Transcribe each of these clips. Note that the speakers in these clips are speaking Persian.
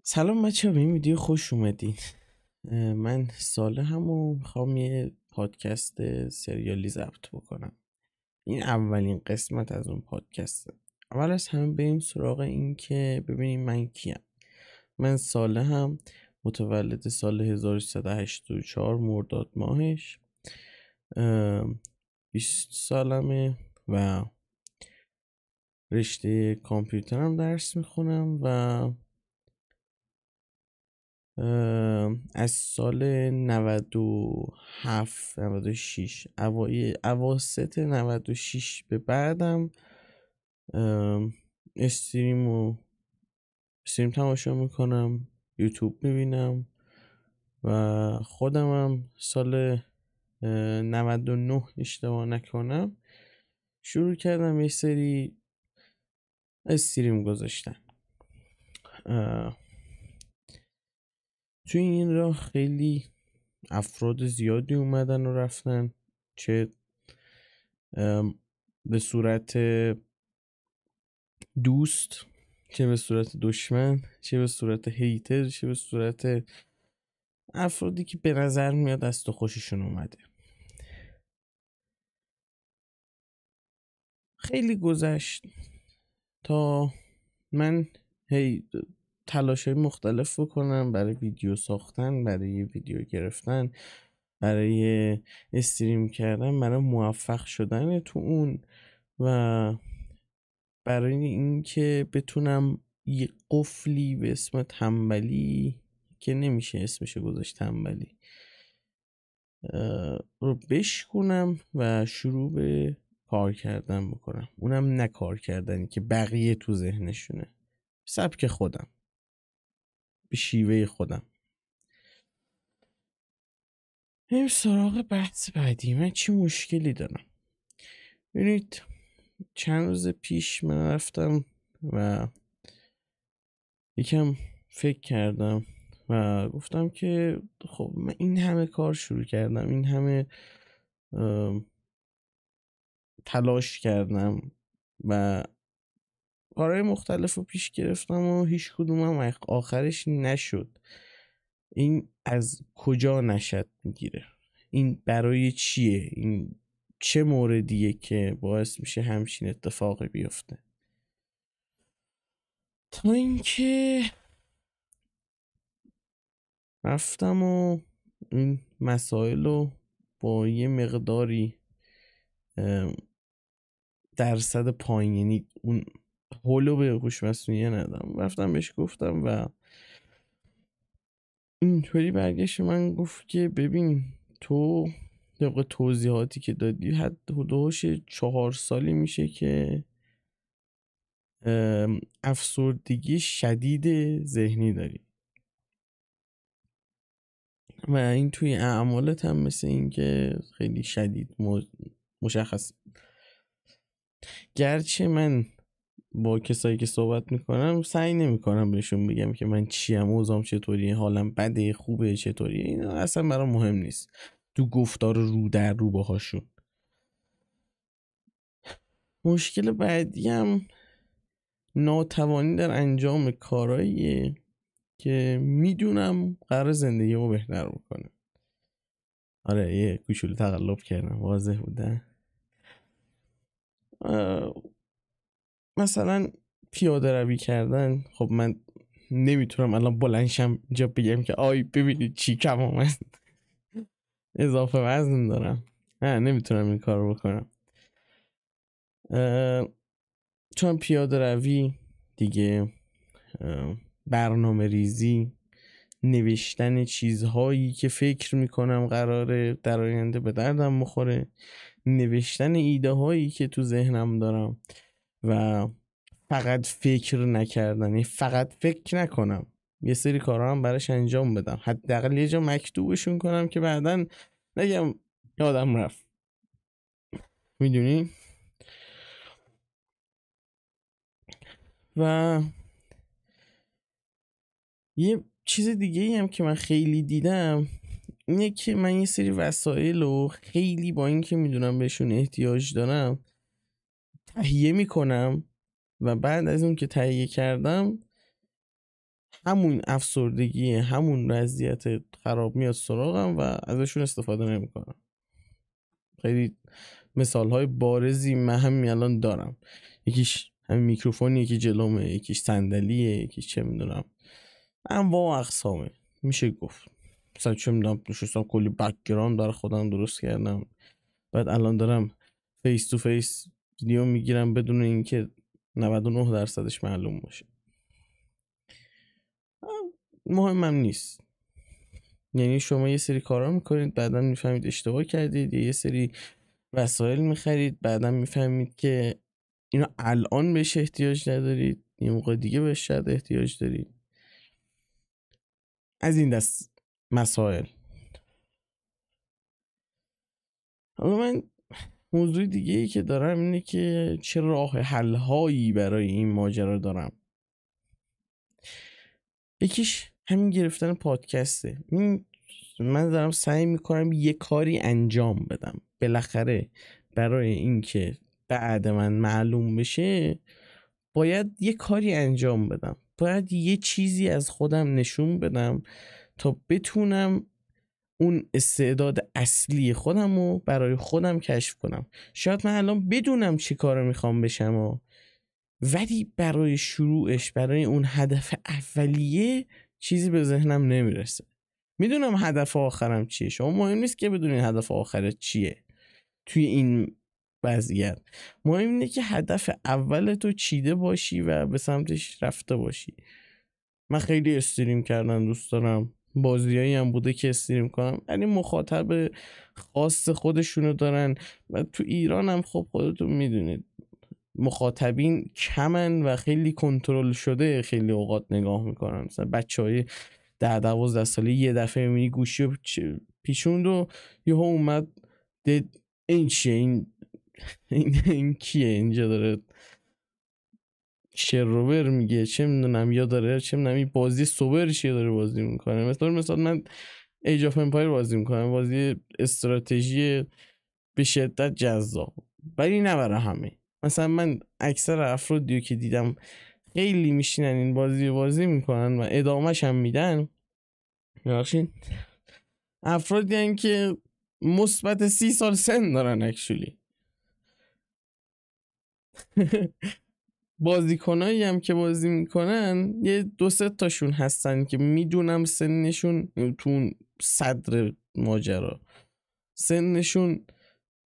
سلام بچه ها، به این ویدیو خوش اومدین. من صالحم و میخوام یه پادکست سریالی ضبط بکنم. این اولین قسمت از اون پادکسته. اول از همه بریم سراغ این که ببینیم من کیم. من صالحم، متولد سال 1384 مرداد ماهش، 20 سالمه و رشته کامپیوترم درس میخونم و از سال 97 96 اواسط 96 به بعدم استریم تماشا میکنم، یوتیوب میبینم و خودمم سال 99 اشتباه نکنم شروع کردم یه سری استریم گذاشتن. توی این راه خیلی افراد زیادی اومدن و رفتن، چه به صورت دوست، چه به صورت دشمن، چه به صورت هیتر، چه به صورت افرادی که به نظر میاد از تو خوششون اومده. خیلی گذشت تا من تلاش‌های مختلف بکنم برای ویدیو ساختن، برای ویدیو گرفتن، برای استریم کردن، برای موفق شدن تو اون و برای اینکه بتونم یه قفلی به اسم تنبلی، که نمیشه اسمشو گذاشت تنبلی، رو بشکنم و شروع به کار کردن بکنم. اونم نه کار کردنی که بقیه تو ذهنشونه، سبک خودم، به شیوه خودم. بریم سراغ بحث بعدی. من چی مشکلی دارم؟ ببینید، چند روز پیش من رفتم و یکم فکر کردم و گفتم که خب من این همه کار شروع کردم، این همه تلاش کردم و کارهای مختلف رو پیش گرفتم و هیچ کدومم آخرش نشد. این از کجا نشد میگیره؟ این برای چیه؟ این چه موردیه که باعث میشه همچین اتفاقی بیفته؟ تا اینکه رفتم و این مسائل رو با یه مقداری درصد پایین، یعنی اون هولو به هوش مصنوعی ندم، رفتم بهش گفتم و اینطوری برگشت من گفت که ببین، تو طبق توضیحاتی که دادی حدودش 4 سالی میشه که افسردگی شدید ذهنی داری و این توی اعمالت هم مثل این که خیلی شدید مشخص. گرچه من با کسایی که صحبت میکنم سعی نمیکنم بهشون بگم که من چیم، اوضاعم چطوریه، حالم بده، خوبه، چطوریه، اینا اصلا برام مهم نیست تو گفتار رو در رو باهاشون. مشکل بعدی هم ناتوانی در انجام کارهاییه که میدونم قرار زندگی رو بهتر بکنه. آره، یه کوچولو تقلب کردم، واضح بوده. مثلا پیاده روی کردن. خب من نمیتونم الان بلنشم اینجا بگم که آی ببینید چی کم آمد، اضافه وزن دارم. نمیتونم این کار رو بکنم. چون پیاده روی دیگه، برنامه ریزی، نوشتن چیزهایی که فکر میکنم قراره در آینده به دردم بخوره، نوشتن ایده هایی که تو ذهنم دارم و فقط فکر نکردن، یعنی فقط فکر نکنم، یه سری کارا هم براش انجام بدم، حداقل یه جا مکتوبشون کنم که بعداً نگم یادم رفت. میدونی؟ و یه چیز دیگه ای هم که من خیلی دیدم اینه که من یه سری وسایل رو خیلی با این که میدونم بهشون احتیاج دارم تهیه میکنم و بعد از اون که تهیه کردم همون افسردگی، همون وضعیت خراب میاد سراغم و ازشون استفاده نمیکنم. خیلی مثال های بارزی من همین الان دارم. یکیش همین میکروفونی، یکی جلومه، یکیش صندلیه، یکیش چه میدونم انواع و اقسامه میشه گفت. مثلا چه میدونم نشستم کلی بک‌گراند برای خودم درست کردم، بعد الان دارم فیس تو فیس ویدیو میگیرم بدون اینکه 99% معلوم باشه. مهمم نیست. یعنی شما یه سری کارا میکنید بعدا میفهمید اشتباه کردید، یا یه سری وسایل میخرید بعدا میفهمید که اینا الان بهش احتیاج ندارید، یه موقع دیگه بهش شاید احتیاج دارید. از این دست مسائل. حالا من موضوع دیگه ای که دارم اینه که چه راه حل هایی برای این ماجرا دارم. یکیش همین گرفتن پادکسته. من دارم سعی میکنم یه کاری انجام بدم بالاخره. برای اینکه بعد من معلوم بشه باید یه کاری انجام بدم، باید یه چیزی از خودم نشون بدم تا بتونم اون استعداد اصلی خودم رو برای خودم کشف کنم. شاید من الان بدونم چی کار میخوام بشم ولی برای شروعش، برای اون هدف اولیه چیزی به ذهنم نمیرسه. میدونم هدف آخرم چیه، شما مهم نیست که بدونین هدف آخرت چیه توی این وضعیت. مهم اینه که هدف اولتو چیده باشی و به سمتش رفته باشی. من خیلی استریم کردن دوست دارم، بازیایی هم بوده که استریم کنم، یعنی مخاطب خاص خودشونو دارن و تو ایران هم خب خودتون میدونید مخاطبین کمن و خیلی کنترل شده. خیلی اوقات نگاه میکنن مثلا بچهای 10-12 ساله یه دفعه میبینی گوشی رو پیچوند و یهو اومد دید این چیه، این کیه اینجا داره شروور میگه چه میدونم، یا داره چه میدونم این بازی سوبر چیه داره بازی میکنه. مثلا من ایج آف امپایر بازی میکنم، بازی استراتژی به شدت جذاب ولی نه برای همه. مثلا من اکثر افرادیو که دیدم خیلی میشینن این بازی میکنن و ادامهش هم میدن، یعنی افرادی هن که مثبت 30 سال سن دارن اکچولی. بازیکنایی هم که بازی میکنن یه 2-3 تاشون هستن که میدونم سنشون تو صدر ماجرا سنشون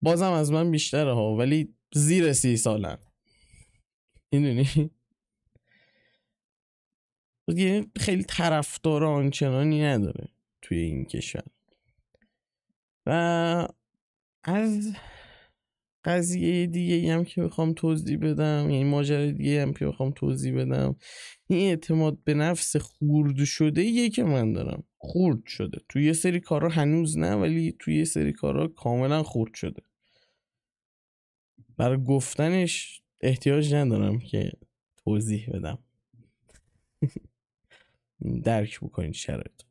بازم از من بیشتره ها، ولی زیر 30 سالن. میدونی خیلی طرفدار آنچنانی نداره توی این کشور. و از قضیه دیگه هم که بخوام توضیح بدم، یعنی ماجرای دیگه هم که بخوام توضیح بدم، این اعتماد به نفس خورد شده یه که من دارم. خورد شده توی یه سری کارا هنوز نه، ولی توی یه سری کارا کاملا خورد شده. برای گفتنش احتیاج ندارم که توضیح بدم. درک بکنید شرایط.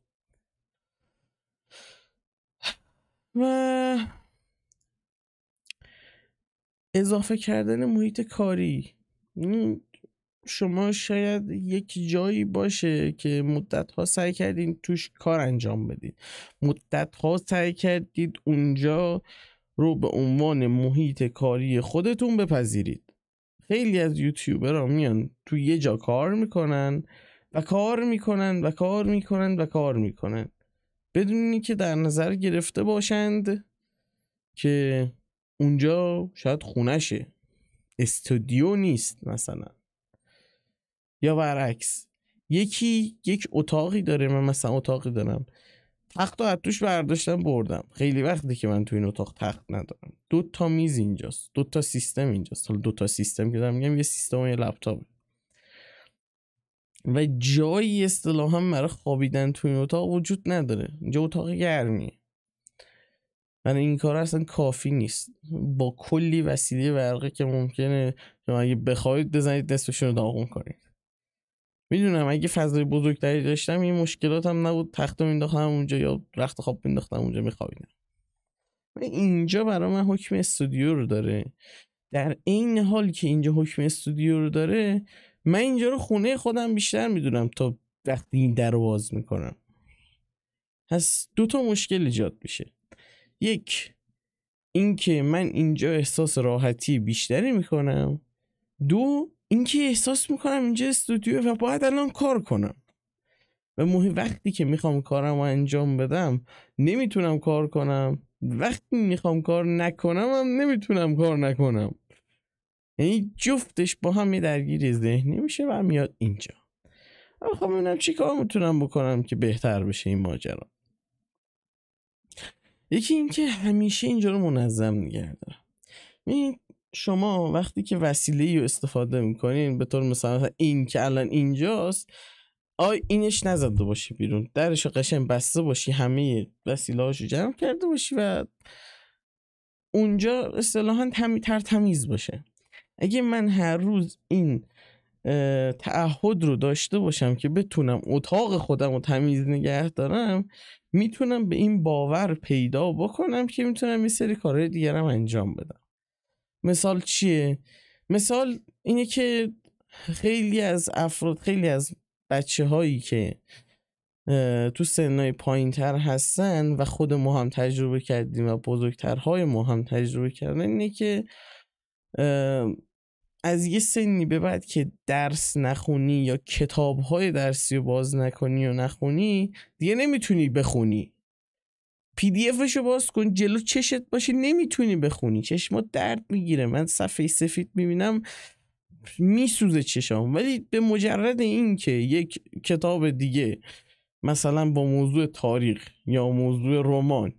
و اضافه کردن محیط کاری. شما شاید یک جایی باشه که مدت‌ها سعی کردین توش کار انجام بدید، مدت‌ها سعی کردید اونجا رو به عنوان محیط کاری خودتون بپذیرید. خیلی از یوتیوبرها میان تو یه جا کار میکنن و کار میکنن و کار میکنن و کار میکنن بدون اینکه در نظر گرفته باشند که اونجا شاید خونشه، استودیو نیست مثلا. یا برعکس، یک اتاقی داره، من مثلا اتاقی دارم تخت و از توش برداشتم بردم. خیلی وقتی که من تو این اتاق تخت ندارم، 2 میز اینجاست، 2 سیستم اینجاست. حالا 2 سیستم که دارم میگم یه سیستم و یه لپتاپ و جایی اصطلاحا برای خوابیدن تو این اتاق وجود نداره. اینجا اتاق گرمیه، برای این کار اصلا کافی نیست. با کلی وسیله برقی که ممکنه شما اگه بخواید بزنید نصفشون رو داغون کنید. میدونم اگه فضای بزرگتری داشتم این مشکلات هم نبود، تخت مینداختم اونجا یا رخت خواب مینداختم اونجا میخوابیدم. اینجا برای من حکم استودیو رو داره. در این حال که اینجا حکم استودیو رو داره، من اینجا رو خونه خودم بیشتر میدونم تا وقتی این در رو باز میکنم. پس 2 مشکل ایجاد میشه. یک، این که من اینجا احساس راحتی بیشتری میکنم. 2، این که احساس میکنم اینجا استودیو و باید الان کار کنم و وقتی که میخوام کارم رو انجام بدم نمیتونم کار کنم، وقتی میخوام کار نکنم هم نمیتونم کار نکنم. یعنی جفتش با هم یه درگیری ذهنی میشه و میاد اینجا. من میخوام ببینم چی کار میتونم بکنم که بهتر بشه این ماجرا. یکی این که همیشه اینجا رو منظم نگه دارم. شما وقتی که وسیله‌ای رو استفاده میکنین به طور مثلا این که الان اینجاست، اینش نزده باشی بیرون، درش رو قشنگ بسته باشی، همه وسیله هاشو جمع کرده باشی و اونجا اصطلاحاً تمیز باشه. اگه من هر روز این تعهد رو داشته باشم که بتونم اتاق خودم رو تمیز نگه دارم، میتونم به این باور پیدا بکنم که میتونم یه سری کارهای دیگرم انجام بدم. مثال چیه؟ مثال اینه که خیلی از افراد، خیلی از بچه هایی که تو سنهای پایین تر هستن و خود ما هم تجربه کردیم و بزرگترهای ما هم تجربه کردن، اینه که از یه سنی به بعد که درس نخونی یا کتابهای درسی رو باز نکنی و نخونی دیگه نمیتونی بخونی. PDF رو باز کن جلو چشت باشه نمیتونی بخونی، چشمات درد میگیره. من صفحه سفید میبینم میسوزه چشام. ولی به مجرد این که یک کتاب دیگه مثلا با موضوع تاریخ یا موضوع رمان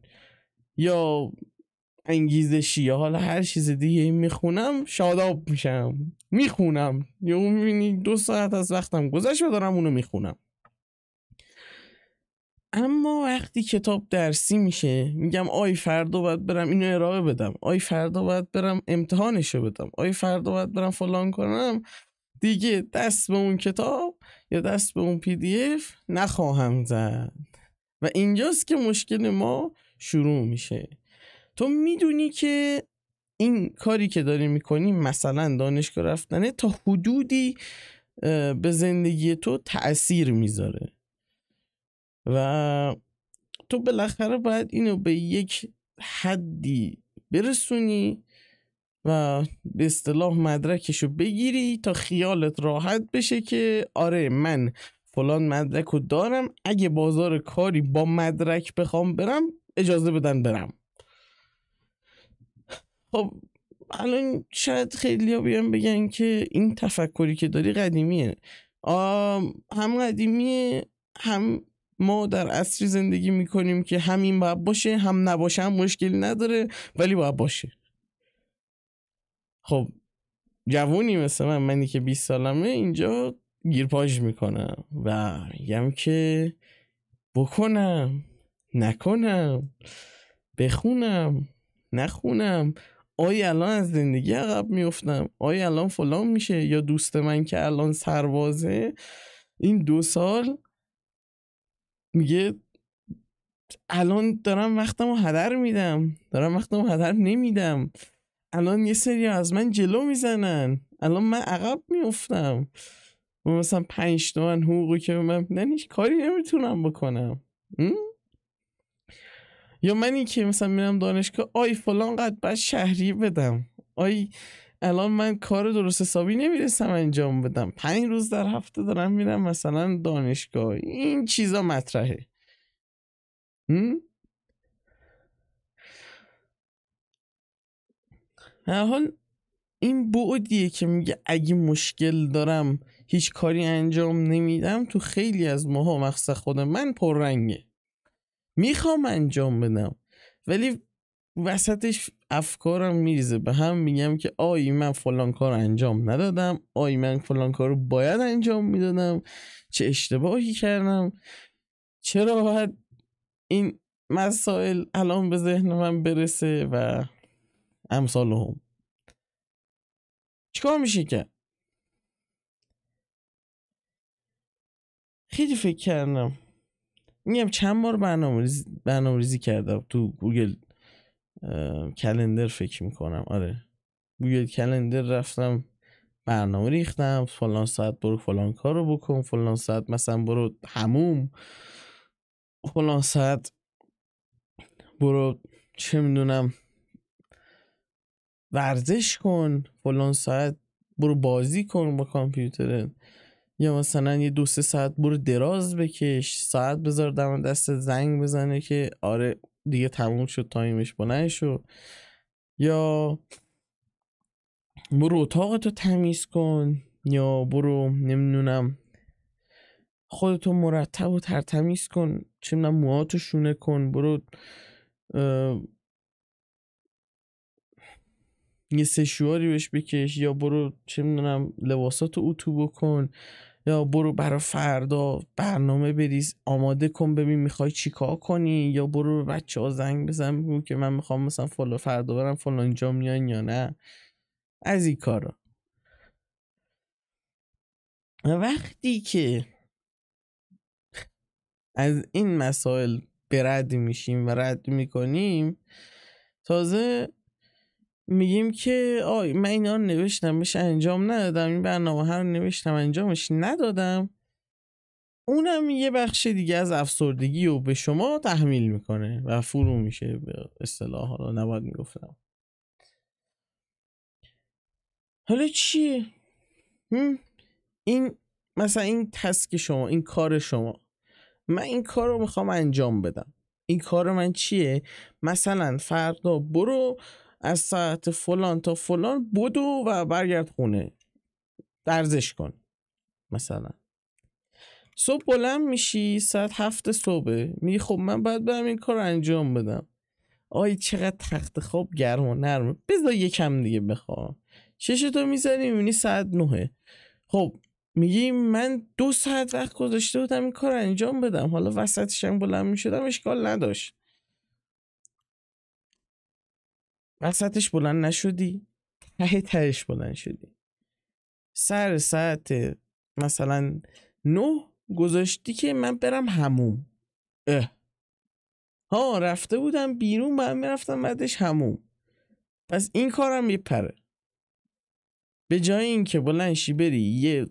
یا انگیزشی یا حالا هر چیز دیگه میخونم شاداب میشم، میخونم یا میبینی 2 ساعت از وقتم گذشت و دارم اونو میخونم. اما وقتی کتاب درسی میشه میگم فردا باید برم اینو ارائه بدم، فردا باید برم امتحانشو بدم، فردا باید برم فلان کنم، دیگه دست به اون کتاب یا دست به اون PDF نخواهم زد. و اینجاست که مشکل ما شروع میشه. تو میدونی که این کاری که داری میکنی، مثلا دانشگاه رفتنه، تا حدودی به زندگی تو تأثیر میذاره و تو بالاخره باید اینو به یک حدی برسونی و به اصطلاح مدرکشو بگیری تا خیالت راحت بشه که آره من فلان مدرک رو دارم، اگه بازار کاری با مدرک بخوام برم اجازه بدن برم. خب الان شاید خیلی ها بیان بگن که این تفکری که داری قدیمیه. هم قدیمیه، هم ما در عصری زندگی میکنیم که همین باید باشه، هم نباشه هم مشکلی نداره ولی باید باشه. خب جوونی مثل منی که 20 سالمه اینجا گیرپاژ میکنم و میگم که بکنم نکنم، بخونم نخونم، الان از زندگی عقب میفتم، الان فلان میشه. یا دوست من که الان سربازه این 2 سال میگه الان دارم وقتمو هدر میدم، دارم وقتمو هدر نمیدم، الان یه سری از من جلو میزنن، الان من عقب میفتم و مثلا 5 تومن حقوقی که من میدن هیچ کاری نمیتونم بکنم. یا منی که مثلا میرم دانشگاه فلان قد بعد شهریه بدم، الان من کار درست حسابی نمیرسم انجام بدم، 5 روز در هفته دارم میرم مثلا دانشگاه. این چیزا مطرحه. هر حال این بعدیه که میگه اگه مشکل دارم هیچ کاری انجام نمیدم، تو خیلی از ماها مخصوص خود من پررنگه. میخوام انجام بدم ولی وسطش افکارم میریزه به هم، میگم که من فلان کار انجام ندادم، من فلان کار رو باید انجام میدادم، چه اشتباهی کردم، چرا باید این مسائل الان به ذهن من برسه و امثال هم. چیکار میشه کرد؟ خیلی فکر کردم، میگم چند بار برنامه‌ریزی کردم تو گوگل کلندر، فکر میکنم گوگل کلندر رفتم برنامه ریختم فلان ساعت برو فلان کارو بکن، فلان ساعت مثلا برو حموم، فلان ساعت برو چه میدونم ورزش کن، فلان ساعت برو بازی کن با کامپیوترت، یا مثلا یه 2-3 ساعت برو دراز بکش، ساعت بذار دم دست زنگ بزنه که آره دیگه تموم شد تایمش بلند شو، یا برو اتاقتو تمیز کن، یا برو نمیدونم خودتو مرتب و ترتمیز کن، چه میدونم موهاتو شونه کن، برو یه سشواری بهش بکش، یا برو چه میدونم لباساتو اتو بکن، یا برو برای فردا برنامه بریز آماده کن ببین میخوای چی کار کنی، یا برو به بچه ها زنگ بزن بگو که من میخوام مثلا فردا برم فلان جا میان یا نه. از این کارا وقتی که از این مسائل برد میشیم و رد میکنیم، تازه میگیم که من اینا رو نوشتم بهش انجام ندادم، این برنامه ها رو نوشتم انجامش ندادم، اونم یه بخش دیگه از افسردگی رو به شما تحمیل میکنه و فرو میشه به اصطلاح، حالا نباید میگفتم. حالا چیه؟ این مثلا این تسک شما، این کار شما، من این کار رو میخوام انجام بدم، این کار من چیه؟ مثلا فردا برو از ساعت فلان تا فلان بدو و برگرد خونه ورزش کن. مثلا صبح بلند میشی ساعت 7 صبح میگی خب من باید برم این کار رو انجام بدم، چقدر تخت خواب گرم و نرمه، بذار یکم دیگه بخوام، چشتو میزنی میبینی ساعت 9. خب میگی من 2 ساعت وقت گذاشته بودم این کار انجام بدم، حالا وسطش هم بلند میشدم اشکال نداشت. وسطش بلند نشدی، تهش بلند شدی، سر ساعت مثلا 9 گذاشتی که من برم حموم. رفته بودم بیرون، من میرفتم بعدش حموم، پس این کارم میپره. به جای اینکه بلند شی بری یه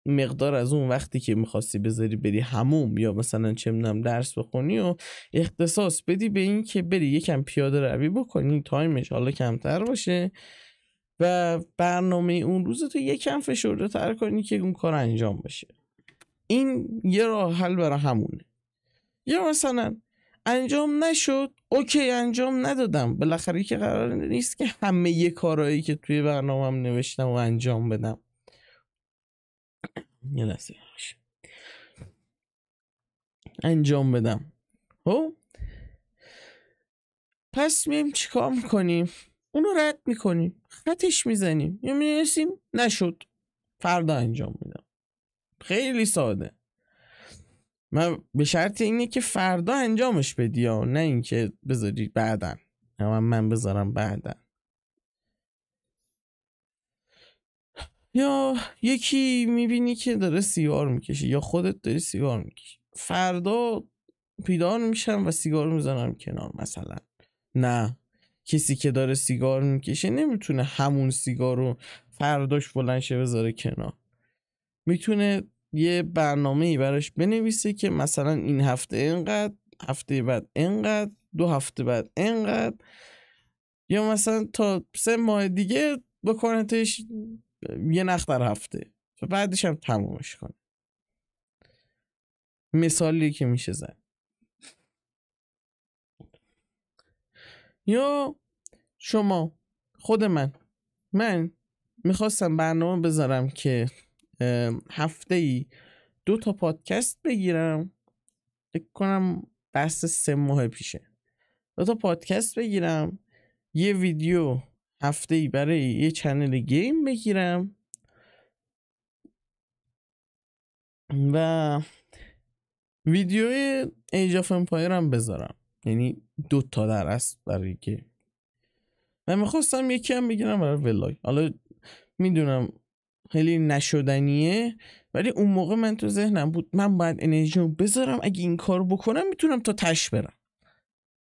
مقدار از اون وقتی که میخواستی بذاری بری حموم یا مثلا چه میدونم درس بخونی و اختصاص بدی به این که بری یکم پیاده روی بکنی، تایمش حالا کمتر باشه و برنامه اون روز تو یکم فشرده تر کنی که اون کار انجام بشه. این یه راه حل برای همونه. یا مثلا انجام نشد، اوکی انجام ندادم، بالاخره که قرار نیست که همه یه کارهایی که توی برنامه‌ام نوشتم و انجام بدم. یه لحظه انجام بدم. پس میم چیکار میکنیم؟ اونو رد میکنیم، خطش میزنیم یا مینویسیم نشد فردا انجام میدم. خیلی ساده. من به شرط اینه که فردا انجامش بدی، یا نه اینکه بذاری بعدن، من بذارم بعدن. یا یکی میبینی که داره سیگار میکشه یا خودت داری سیگار میکشی، فردا بیدار میشم و سیگار میزنم کنار مثلا. نه، کسی که داره سیگار میکشه نمیتونه همون سیگار رو فرداش بلند شه بذاره کنار، میتونه یه برنامه‌ای براش بنویسه که مثلا این هفته اینقدر، هفته بعد اینقدر، 2 هفته بعد اینقدر، یا مثلا تا 3 ماه دیگه بکنتش یه نخ در هفته و بعدش هم تمومش کنه. مثالی که میشه زن. یا شما، خود من میخواستم برنامه بذارم که هفته‌ای 2 تا پادکست بگیرم، فکر کنم بحث 3 ماه پیشه، 2 تا پادکست بگیرم، یه ویدیو هفته‌ای برای یه چنل گیم بگیرم و ویدیوی ایج آف امپایر هم بذارم، یعنی 2 تا در اصل برای گیم. من میخواستم یکی هم بگیرم برای ولاگ. حالا میدونم خیلی نشدنیه، ولی اون موقع من تو ذهنم بود من باید انرژیمو بذارم، اگه این کارو بکنم میتونم تا تش برم،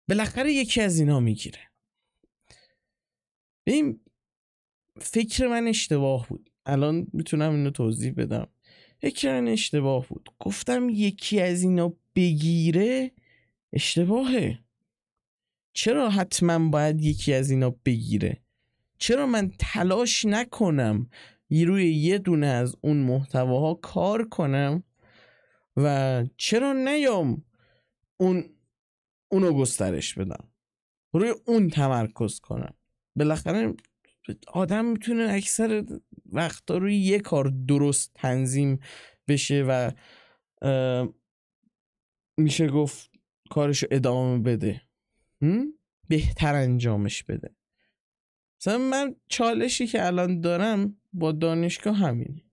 بالاخره یکی از اینا میگیره. این فکر من اشتباه بود. الان میتونم اینو توضیح بدم. اکران اشتباه بود. گفتم یکی از اینا بگیره اشتباهه. چرا حتما باید یکی از اینا بگیره؟ چرا من تلاش نکنم روی یه دونه از اون محتواها کار کنم و چرا نیام اونو گسترش بدم، روی اون تمرکز کنم؟ بالاخره آدم میتونه اکثر وقتا روی یه کار درست تنظیم بشه و میشه گفت کارشو ادامه بده، بهتر انجامش بده. مثلا من چالشی که الان دارم با دانشگاه همینه،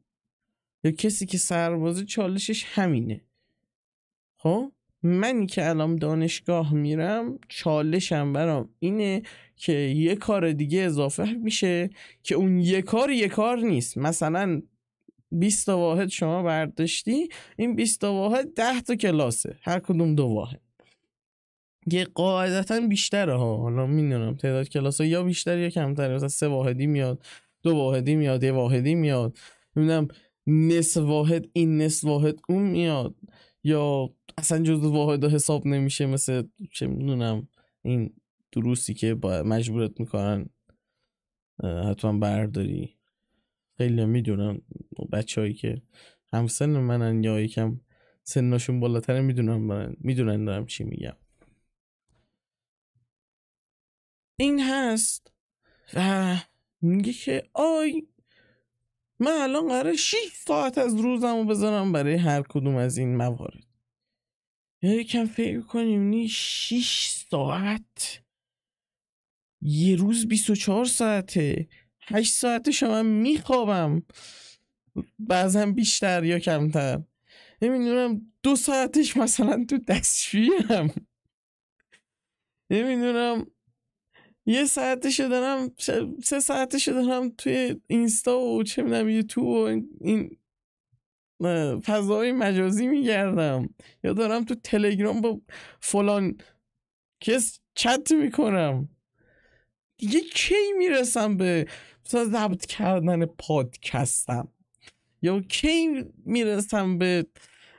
یا کسی که سربازه چالشش همینه. خب منی که الان دانشگاه میرم چالشم برام اینه که یه کار دیگه اضافه میشه که اون یه کار نیست. مثلا 20 تا واحد شما برداشتی، این 20 تا واحد 10 تا کلاسه، هر کدوم 2 واحد. یه قاعدتا بیشتره ها، حالا میدونم تعداد کلاس ها یا بیشتر یا کمتره، مثلا 3 واحدی میاد، 2 واحدی میاد، 1 واحدی میاد، میدونم نصف واحد این نصف واحد اون میاد، یا اصلا جزء واحد حساب نمیشه، مثل چه میدونم این دروسی که مجبورت میکنن حتما برداری. خیلی میدونن بچه هایی که همسن منن یا یکم سنشون بالاتره میدونن دارم چی میگم. این هست و میگه که من الان قراره 6 ساعت از روزمو بذارم برای هر کدوم از این موارد. یا یکم فکر کنیم 6 ساعت، یه روز 24 ساعته، 8 ساعتش من میخوابم، بعضا بیشتر یا کمتر، نمیدونم 2 ساعتش مثلا تو دستشوییم، نمیدونم 1 ساعتشو دارم، 3 ساعتشو دارم توی اینستا و چه میدونم یوتیوب و این فضای مجازی میگردم، یا دارم تو تلگرام با فلان کس چت میکنم. دیگه کی میرسم به مثلا ضبط کردن پادکستم، یا کی میرسم به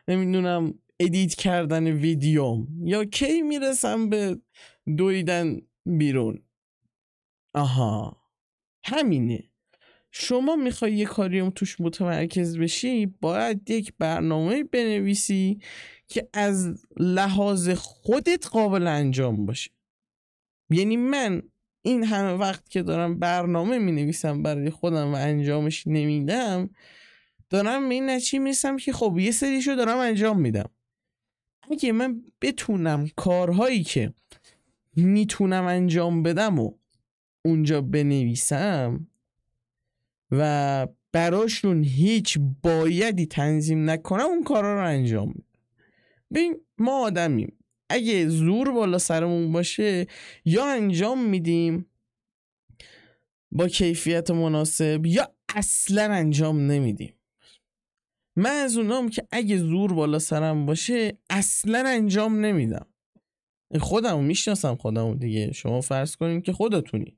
نمیدونم ادیت کردن ویدیوم، یا کی میرسم به دویدن بیرون. آها همینه. شما میخوای یه کاریم توش متمرکز بشی، باید یک برنامه بنویسی که از لحاظ خودت قابل انجام باشه. یعنی من این همه وقت که دارم برنامه مینویسم برای خودم و انجامش نمیدم، دارم به این نتیجه میرسم که خب یه سریشو دارم انجام میدم. اگه من بتونم کارهایی که میتونم انجام بدم و اونجا بنویسم و براشون هیچ بایدی تنظیم نکنم، اون کارا رو انجام میدم. ببین ما آدمیم، اگه زور بالا سرمون باشه یا انجام میدیم با کیفیت مناسب یا اصلا انجام نمیدیم. من از اونام که اگه زور بالا سرم باشه اصلا انجام نمیدم. خودمو میشناسم خودمو دیگه، شما فرض کنین که خودتونین،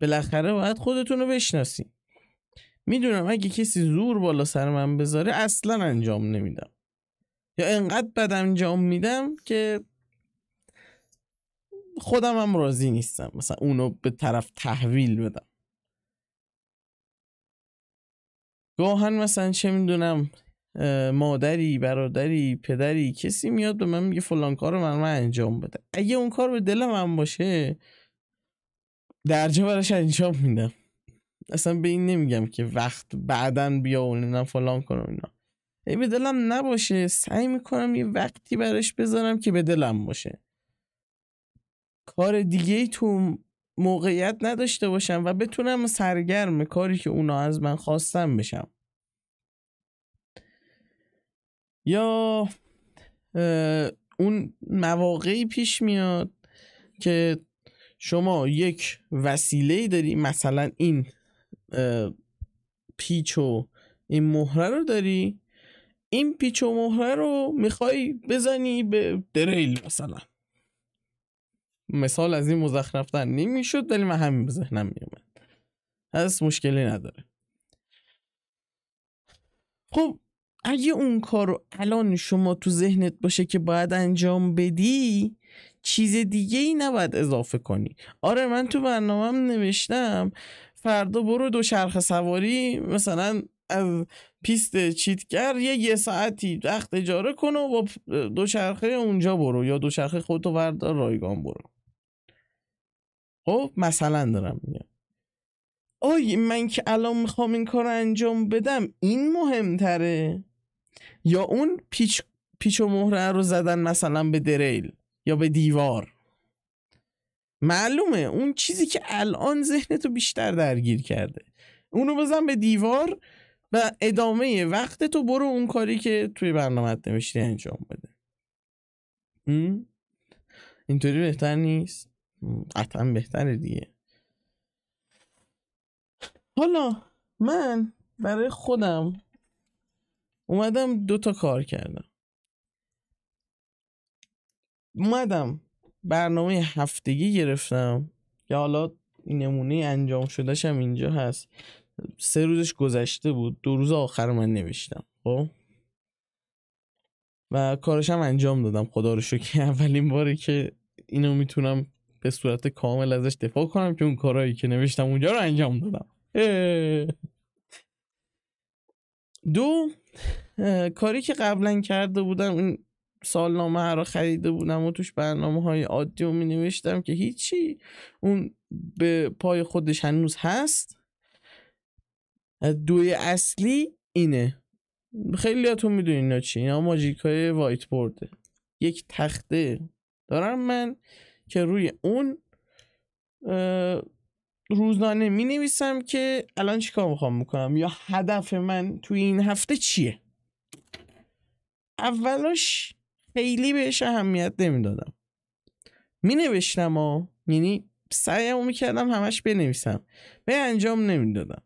بالاخره باید خودتونو بشناسین. میدونم اگه کسی زور بالا سر من بذاره اصلا انجام نمیدم، یا انقدر بد انجام میدم که خودم هم راضی نیستم مثلا اونو به طرف تحویل بدم. گاهن مثلا چه میدونم مادری، برادری، پدری، کسی میاد به من میگه فلان کارو من انجام بده، اگه اون کار به دل من باشه درجه براش انجام میدم. اصلا به این نمیگم که وقت بعدن بیا و نه فلان کنم اینا. ای به دلم نباشه سعی میکنم یه وقتی براش بذارم که به دلم باشه، کار دیگه ای تو موقعیت نداشته باشم و بتونم سرگرم کاری که اونا از من خواستم بشم. یا اون مواقعی پیش میاد که شما یک وسیله داری، مثلا این پیچ و این مهره رو داری، این پیچ و مهره رو میخوای بزنی به دریل مثلا. مثال از این مزخرفتر نمیشد ولی من همین به ذهنم میومد، هست مشکلی نداره. خب اگه اون کارو الان شما تو ذهنت باشه که باید انجام بدی، چیز دیگه ای نباید اضافه کنی. آره من تو برنامه‌ام نوشتم فردا برو دوچرخه سواری مثلا از پیست چیتگر یه ساعتی وقت اجاره کن و با دوچرخه اونجا برو، یا دوچرخه خودتو وردار رایگان برو. خب مثلا دارم میگم من که الان میخوام این کار انجام بدم این مهمتره یا اون پیچ و مهره رو زدن مثلا به دریل یا به دیوار؟ معلومه اون چیزی که الان ذهنتو بیشتر درگیر کرده اونو بزن به دیوار و ادامه وقتتو برو اون کاری که توی برنامه‌ات نوشته انجام بده. اینطوری بهتر نیست؟ قطعا بهتره دیگه. حالا من برای خودم اومدم 2 کار کردم. اومدم برنامه هفتگی گرفتم که حالا نمونه انجام شدهش هم اینجا هست. 3 روزش گذشته بود، 2 روز آخر من نوشتم. خب و کارش هم انجام دادم خدا رو شکر. اولین باره که اینو میتونم به صورت کامل ازش دفاع کنم که اون کارهایی که نوشتم اونجا رو انجام دادم. 2 کاری که قبلا کرده بودم، این سالنامه رو خریده بودم و توش برنامه‌های عادی رو می‌نوشتم که هیچی، اون به پای خودش هنوز هست. 2 اصلی اینه، خیلیاتون میدونین اینا چی، اینا ماژیکای وایت بورده. یک تخته دارم من که روی اون روزانه می نویسم که الان چی کار میخوام میکنم یا هدف من توی این هفته چیه. اولاش خیلی بهش اهمیت نمیدادم، می نوشتم یعنی سعیمو میکردم همش بنویسم، به انجام نمیدادم.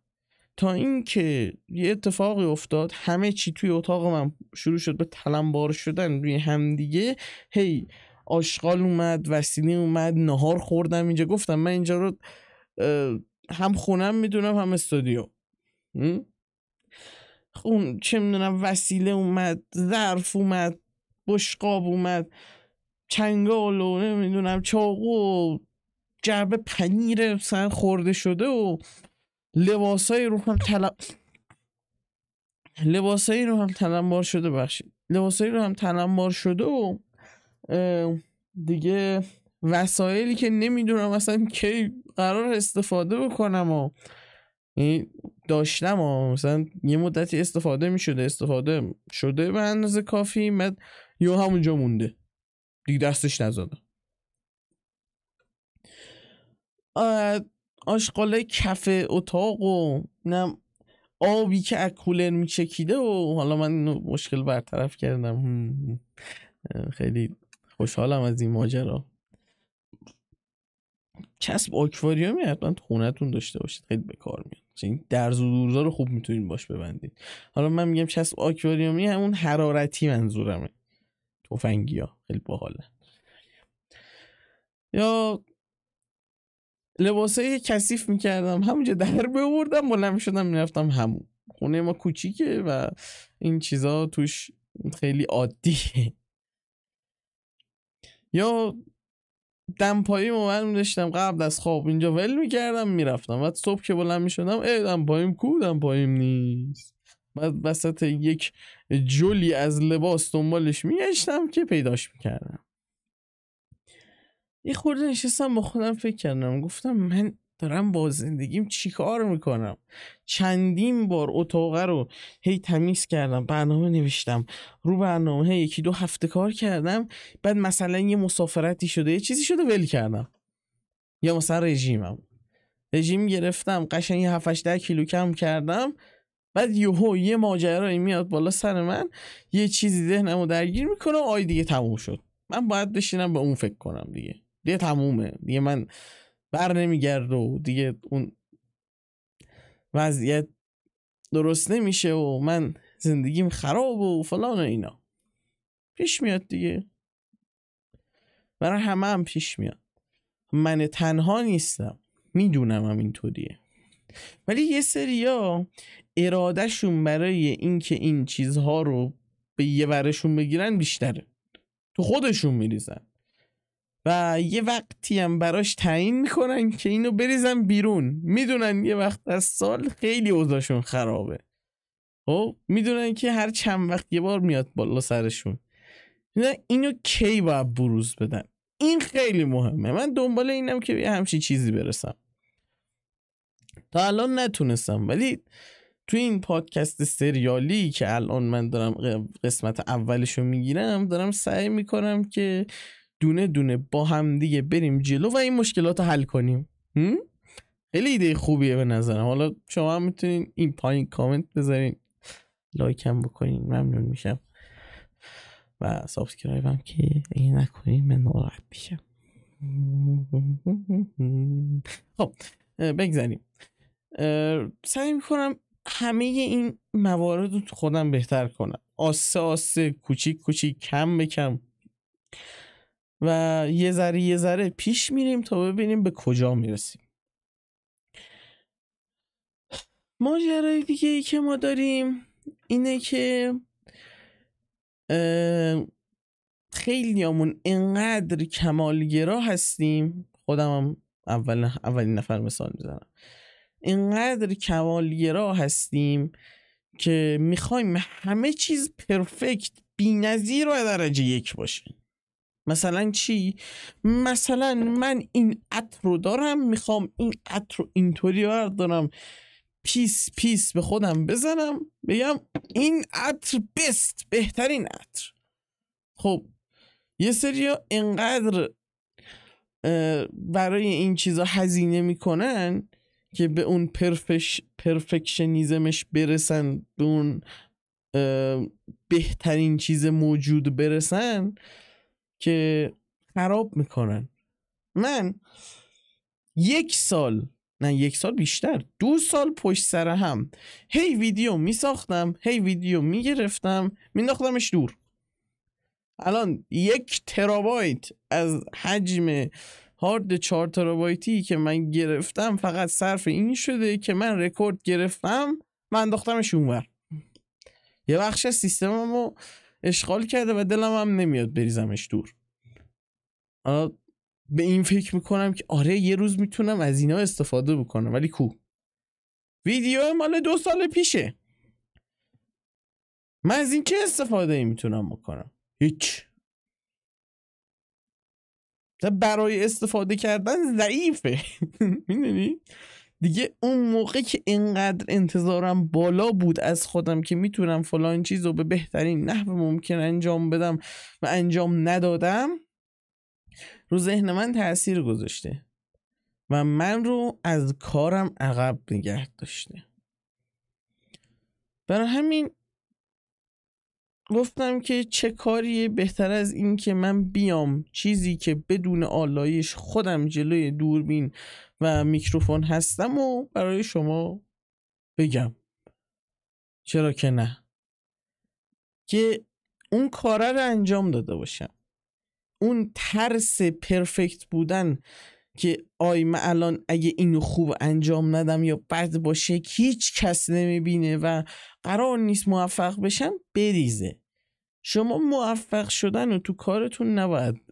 تا اینکه یه اتفاقی افتاد، همه چی توی اتاق من شروع شد به تلمبار شدن روی هم دیگه. هی آشغال اومد، وسیله اومد، نهار خوردم اینجا. گفتم من اینجا رو هم خونم میدونم هم استودیو. چه میدونم وسیله اومد، ظرف اومد، بشقاب اومد، چنگال و نمیدونم چاقو و جعبه پنیر سن خورده شده و لباسایی رو هم تلمبار شده و دیگه وسایلی که نمیدونم اصلا کی قرار استفاده بکنم و داشتم مثلا یه مدتی استفاده شده به اندازه کافی، بعد یا همونجا مونده دیگه دستش نزدم. آشغاله کف اتاق و آبی که از کولر میچکیده و حالا من مشکل برطرف کردم. خیلی خوشحالم از این ماجرا. چسب آکواریومی حتما خونتون داشته باشید، خیلی به کار میاد. این درز و دورزا رو خوب میتونید باش ببندید. حالا من میگم چسب آکواریومی همون حرارتی منظورمه، تفنگی ها خیلی باحاله. یا لباسایی کثیف میکردم همونجا در ببردم، بلند میشدم میرفتم همون. خونه ما کوچیکه و این چیزا توش خیلی عادیه. یا دمپایی من داشتم قبل از خواب اینجا ول میکردم میرفتم، بعد صبح که بلند میشدم دمپاییم نیست. بعد وسط یک جلی از لباس دنبالش میگشتم که پیداش میکردم. یه خورده نشستم با خودم فکر کردم، گفتم من دارم با زندگیم چی کار میکنم؟ چندین بار اتاقه رو هی تمیز کردم، برنامه نوشتم، رو برنامه 1-2 هفته کار کردم، بعد مثلا یه مسافرتی شده، یه چیزی شده ول کردم. یا مثلا رژیم گرفتم، قشنگ 7-8 کیلو کم کردم، بعد یه ماجرایی میاد بالا سر من، یه چیزی ذهنمو درگیر میکنه و دیگه تموم شد. من باید بشینم به اون فکر کنم دیگه تمومه، دیگه من بر نمیگرد و دیگه اون وضعیت درست نمیشه و من زندگیم خراب و فلان و اینا پیش میاد دیگه. برای همه هم پیش میاد، من تنها نیستم، میدونم هم اینطوریه. ولی یه سریا ارادهشون برای اینکه این چیزها رو به یه ورشون بگیرن بیشتره، تو خودشون میریزن و یه وقتی هم براش تعیین میکنن که اینو بریزن بیرون. میدونن یه وقت از سال خیلی اوضاعشون خرابه، خب میدونن که هر چند وقت یه بار میاد بالا سرشون، میدونن اینو کی باید بروز بدن. این خیلی مهمه. من دنبال اینم که به همچین چیزی برسم. تا الان نتونستم، ولی تو این پادکست سریالی که الان من دارم قسمت اولشو میگیرم، دارم سعی میکنم که دونه دونه با هم دیگه بریم جلو و این مشکلات رو حل کنیم. خیلی ایده خوبیه به نظرم. حالا شما هم میتونین این پایین کامنت بذارین، لایک هم بکنین، ممنون میشم و سابسکرایب هم که اگه نکنین من ناراحت میشم. خب بگذاریم. سعی میکنم همه این موارد رو خودم بهتر کنم، آسه آسه، کوچیک کوچیک، کم به کم و یه ذره پیش میریم تا ببینیم به کجا میرسیم. ماجرای دیگه ای که ما داریم اینه که خیلیامون انقدر کمالگرا هستیم، خودم هم اولین نفر مثال میزنم، انقدر کمالگرا هستیم که میخوایم همه چیز پرفکت بی‌نظیر و درجه 1 باشه. مثلا چی؟ مثلا من این عطر رو دارم، میخوام این عطر رو اینطوری بردارم، پیس به خودم بزنم، بگم این عطر بهترین عطر. خب یه سریا انقدر برای این چیزا هزینه میکنن که به اون پرفکشنیزمش برسن، به اون بهترین چیز موجود برسن که خراب میکنن. من 1 سال، نه 1 سال بیشتر، 2 سال پشت سر هم هی ویدیو میساختم، هی ویدیو میگرفتم، مینداختمش دور. الان 1 ترابایت از حجم هارد 4 ترابایتی که من گرفتم فقط صرف این شده که من رکورد گرفتم، من انداختمش اونور. یه بخش از سیستممو اشغال کرده و دلم هم نمیاد بریزمش دور. به این فکر میکنم که آره یه روز میتونم از اینا استفاده بکنم، ولی کو؟ ویدیو مال 2 سال پیشه، من از این چه استفاده ای میتونم بکنم؟ هیچ. برای استفاده کردن ضعیفه. میدونی؟ دیگه اون موقع که اینقدر انتظارم بالا بود از خودم که میتونم فلان چیز رو به بهترین نحو ممکن انجام بدم و انجام ندادم، رو ذهن من تأثیر گذاشته و من رو از کارم عقب نگه داشته. برای همین گفتم که چه کاریه بهتر از این که من بیام چیزی که بدون آلایش خودم جلوی دوربین و میکروفون هستم و برای شما بگم. چرا که نه؟ که اون کاره رو انجام داده باشم. اون ترس پرفکت بودن که من الان اگه اینو خوب انجام ندم یا بد باشه هیچ کس نمیبینه و قرار نیست موفق بشم، بریزه. شما موفق شدن و تو کارتون نباید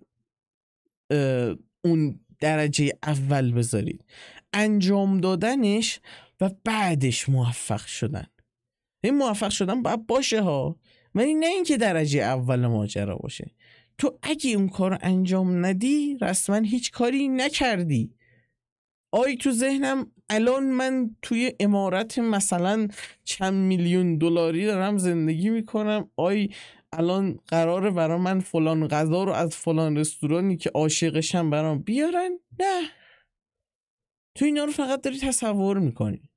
اون درجه اول بذارید، انجام دادنش و بعدش موفق شدن. این موفق شدن باید باشه ها، ولی نه اینکه درجه اول ماجرا باشه. تو اگه اون کار انجام ندی رسما هیچ کاری نکردی. تو ذهنم الان من توی عمارت مثلا چند میلیون دلاری دارم زندگی میکنم، الان قراره برای من فلان غذا رو از فلان رستورانی که عاشقشم برام بیارن. نه، تو اینا رو فقط داری تصور میکنی،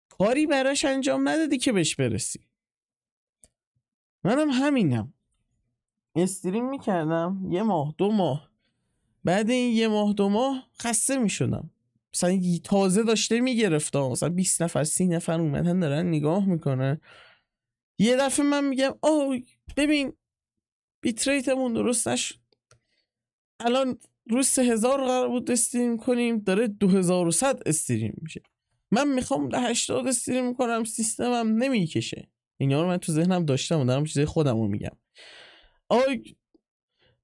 کاری براش انجام ندادی که بهش برسی. منم همینم، استریم میکردم 1 ماه 2 ماه، بعد این 1 ماه 2 ماه خسته میشدم. مثلا تازه داشته میگرفتم، مثلا 20 نفر 30 نفر اومدن دارن نگاه میکنن، یه دفعه من میگم ببین بیتریتمون درست نشد، الان روز 3000 قرار بود استریم کنیم، داره 2100 استریم میشه. من میخوام 80 استریم کنم، سیستمم نمیکشه. اینا رو من تو ذهنم داشتم و دارم چیزای خودم رو میگم.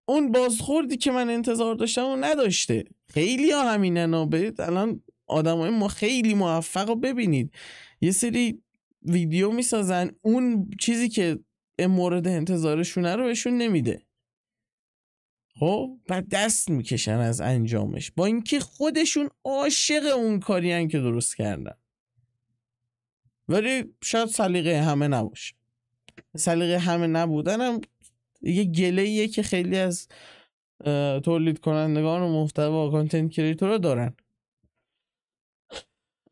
اون بازخوردی که من انتظار داشتم و نداشته. خیلی ها همینن. برید الان آدمای ما خیلی موفق رو ببینید، یه سری ویدیو میسازن، اون چیزی که مورد انتظارشونه رو بهشون نمیده، خب بعد دست میکشن از انجامش، با اینکه خودشون عاشق اون کاری هن که درست کردن. ولی شاید سلیقه همه نباشه. سلیقه همه نبودنم یه گله‌ایه که خیلی از تولید کنندگان و محتوا کانتنت کریتورها دارن.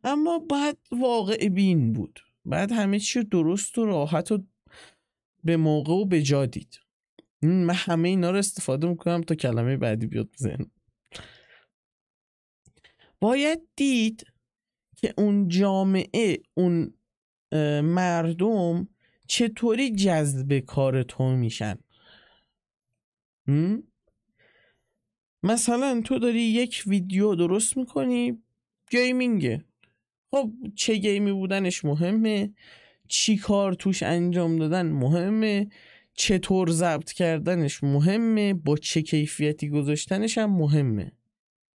اما باید واقع بین بود، بعد همه چی درست و راحت و به موقع و به جا دید. من همه اینا رو استفاده میکنم تا کلمه بعدی بیاد بزن. باید دید که اون جامعه، اون مردم چطوری جذب کار تو میشن. مثلا تو داری یک ویدیو درست میکنی گیمینگه، خب چه گیمی بودنش مهمه، چی کار توش انجام دادن مهمه، چطور ضبط کردنش مهمه، با چه کیفیتی گذاشتنش هم مهمه.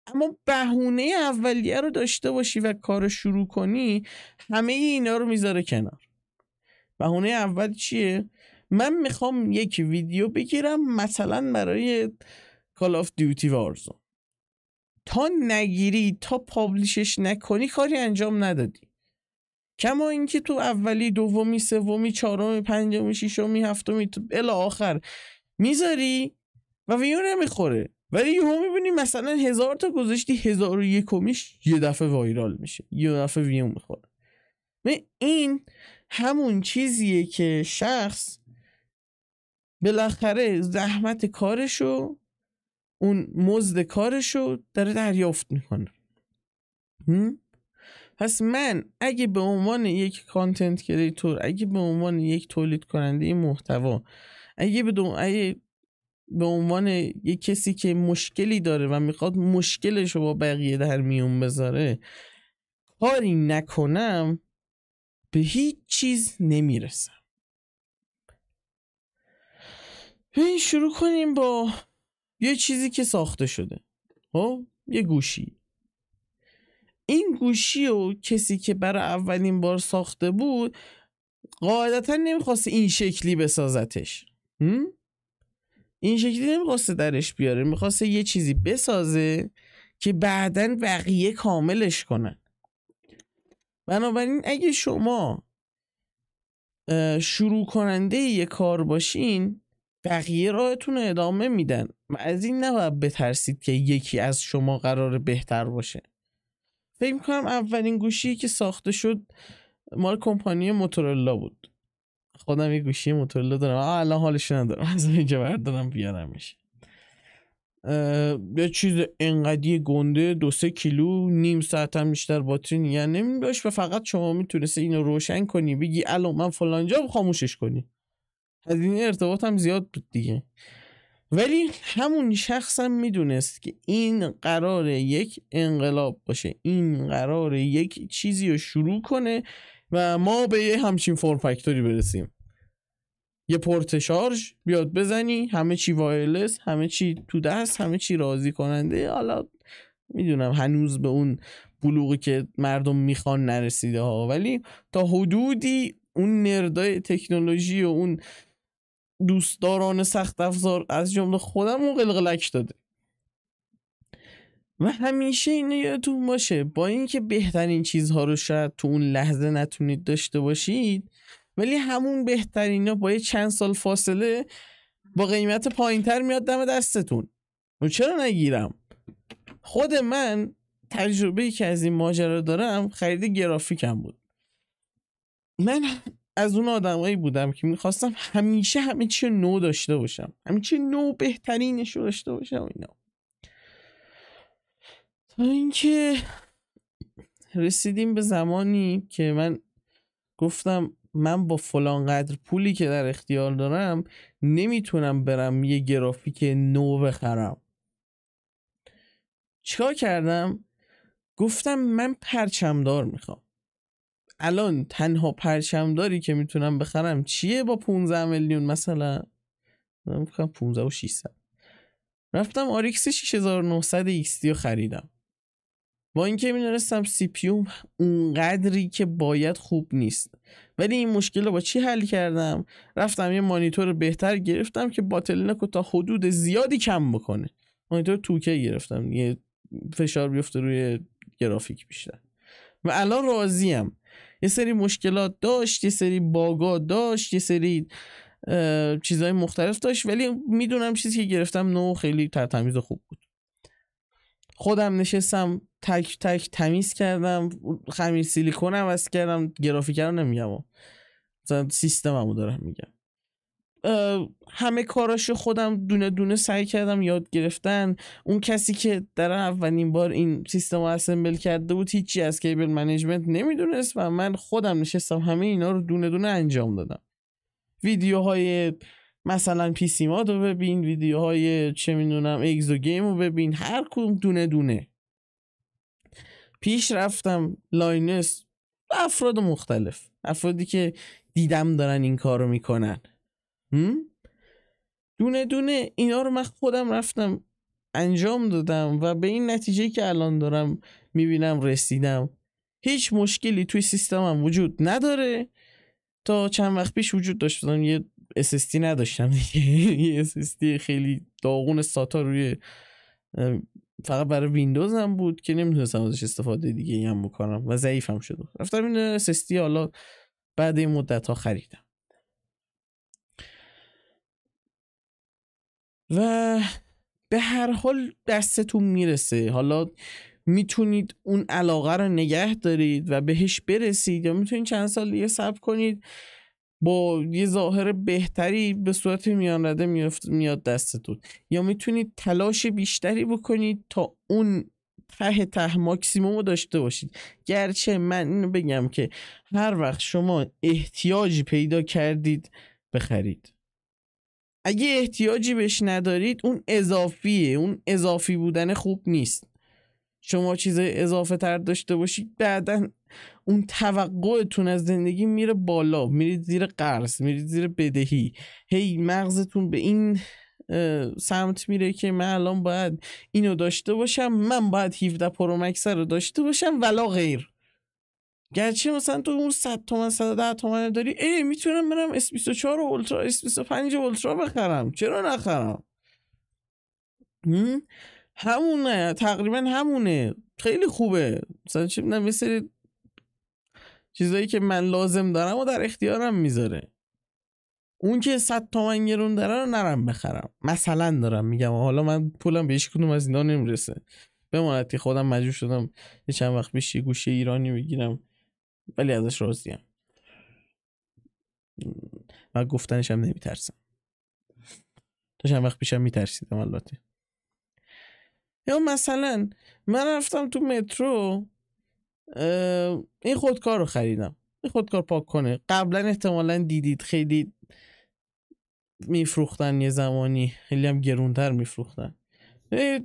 اما بهونه اولیه رو داشته باشی و کار شروع کنی، همه اینا رو میذاره کنار. بهونه اول چیه؟ من میخوام یک ویدیو بگیرم مثلا برای Call of Duty Warzone. تا نگیری، تا پابلیشش نکنی کاری انجام ندادی. کما اینکه تو اولی، دومی، سومی، چهارمی، پنجمی، ششمی، هفتمی الی آخر میذاری و ویو نمیخوره، ولی یهو میبینی مثلا 1000 تا گذاشتی، 1001میش یه دفعه وایرال میشه، یه دفعه ویو میخوره. این همون چیزیه که شخص بالاخره زحمت کارشو، اون مزد کارشو داره دریافت میکنه. پس من اگه به عنوان یک کانتنت کریتور، اگه به عنوان یک تولید کننده محتوا، اگه به عنوان یک کسی که مشکلی داره و میخواد مشکلشو با بقیه در میون بذاره کاری نکنم، به هیچ چیز نمیرسم. ببین شروع کنیم با یه چیزی که ساخته شده. خب یه گوشی. این گوشی و کسی که برای اولین بار ساخته بود قاعدتا نمیخواسته این شکلی بسازتش. این شکلی نمیخواسته درش بیاره، میخواسته یه چیزی بسازه که بعداً بقیه کاملش کنن. بنابراین اگه شما شروع کننده یه کار باشین، بقیه راهتون رو ادامه میدن و از این نباید بترسید که یکی از شما قراره بهتر باشه. فکر میکنم اولین گوشی که ساخته شد مال کمپانی موتورولا بود. خودم یه گوشی موتورولا دارم، الان حالش ندارم، از اینجا بردارم بیارمش. یه چیز انقدی گنده 2-3 کیلو، نیم ساعت هم بیشتر باتری نیگه نمیداشت و فقط شما میتونستی اینو روشن کنی بگی الان من فلان جا خاموشش کنی. هزینه ارتباط هم زیاد بود دیگه. ولی همون شخص هم میدونست که این قراره یک انقلاب باشه، این قراره یک چیزی رو شروع کنه و ما به یه همچین فرم فکتوری برسیم. یه پورت شارژ بیاد بزنی، همه چی وایرلس، همه چی تو دست، همه چی راضی کننده. حالا میدونم هنوز به اون بلوغی که مردم میخوان نرسیده ها، ولی تا حدودی اون نردای تکنولوژی و اون دوستداران سخت افزار از جمله خودم اون قلقلک داده. و همیشه اینو یادتون باشه، با اینکه بهترین چیزها رو شاید تو اون لحظه نتونید داشته باشید، ولی همون بهترینا با یه چند سال فاصله با قیمت پایینتر میاد دم دستتون. و چرا نگیرم؟ خود من تجربه‌ای که از این ماجرا دارم خرید گرافیکم بود. من از اون آدمایی بودم که میخواستم همیشه همه چی نو داشته باشم، همه چی نو بهترینش رو داشته باشم اینا. تا اینکه رسیدیم به زمانی که من گفتم من با فلان قدر پولی که در اختیار دارم نمیتونم برم یه گرافیک نو بخرم. چیکار کردم؟ گفتم من پرچمدار میخوام. الان تنها پرچمداری که میتونم بخرم چیه با 15 میلیون مثلا؟ من میگم 15 و 600. رفتم آریکس 6900 XT رو خریدم. با اینکه میدونستم سی پی یو اونقدری که باید خوب نیست، ولی این مشکل رو با چی حل کردم؟ رفتم یه مانیتور بهتر گرفتم که باتلنک رو تا حدود زیادی کم بکنه. مانیتور 2K گرفتم، یه فشار بیفته روی گرافیک بیشتر و الان راضیم. یه سری مشکلات داشت، یه سری باگا داشت، یه سری چیزهای مختلف داشت، ولی میدونم چیزی که گرفتم نو خیلی تمیز و خوب بود. خودم نشستم تک تک تمیز کردم، خمیر سیلیکون عوض کردم، گرافیک رو نمیگم، مثلا سیستممو دارم میگم. همه کاراشو خودم دونه دونه سعی کردم یاد گرفتن. اون کسی که در اولین بار این سیستم رو اسمبل کرده بود هیچی از کیبل منیجمنت نمیدونست و من خودم نشستم همه اینا رو دونه دونه انجام دادم. ویدیوهای مثلا پی سی ماد رو ببین، ویدیوهای چه میدونم اگزو گیم رو ببین، هر کدوم دونه دونه پیش رفتم. لاینس افراد مختلف، افرادی که دیدم دارن این کار رو میکنن، دونه دونه اینا رو من خودم رفتم انجام دادم و به این نتیجه که الان دارم میبینم رسیدم. هیچ مشکلی توی سیستمم وجود نداره. تا چند وقت پیش وجود داشت، یه SSD نداشتم دیگه یه SSD خیلی داغون ساتا روی فقط برای ویندوز هم بود که نمیتونستم ازش استفاده دیگه هم بکنم و ضعیفم شده. رفتم این SSD حالا بعد این مدت ها خریدم و به هر حال دستتون میرسه. حالا میتونید اون علاقه رو نگه دارید و بهش برسید، یا میتونید چند سال دیگه صبر کنید با یه ظاهر بهتری به صورت میان رده میاد دستتون، یا میتونید تلاش بیشتری بکنید تا اون ته ماکسیموم رو داشته باشید. گرچه من اینو بگم که هر وقت شما احتیاجی پیدا کردید بخرید. اگه احتیاجی بهش ندارید اون اضافیه، اون اضافی بودن خوب نیست. شما چیز اضافه تر داشته باشید بعدن اون توقعتون از زندگی میره بالا، میرید زیر قرض، میرید زیر بدهی، هی مغزتون به این سمت میره که من الان باید اینو داشته باشم، من باید 17 پرو مکس رو داشته باشم ولا غیر. گرچه مثلا تو اون 100 تومن 110 تومن داری، میتونم برم S24 اولترا S25 اولترا بخرم، چرا نخرم؟ همونه، تقریبا همونه، خیلی خوبه. مثلا چه میدونم یه سری چیزایی که من لازم دارم و در اختیارم میذاره. اون که 100 تومن گرون داره رو نرم بخرم مثلا، دارم میگم. حالا من پولم به هیچ کدوم از اینا نمیرسه، بماند که خودم مجبور شدم یه چند وقت پیش یه گوشه ایرانی بگیرم، ولی ازش راضیم و گفتنش هم نمیترسم. تا چند وقت پیشم میترسیدم البته. یا مثلا من رفتم تو مترو این خودکار رو خریدم، این خودکار پاک کنه. قبلا احتمالاً دیدید خیلی میفروختن، یه زمانی خیلی هم گرونتر میفروختن.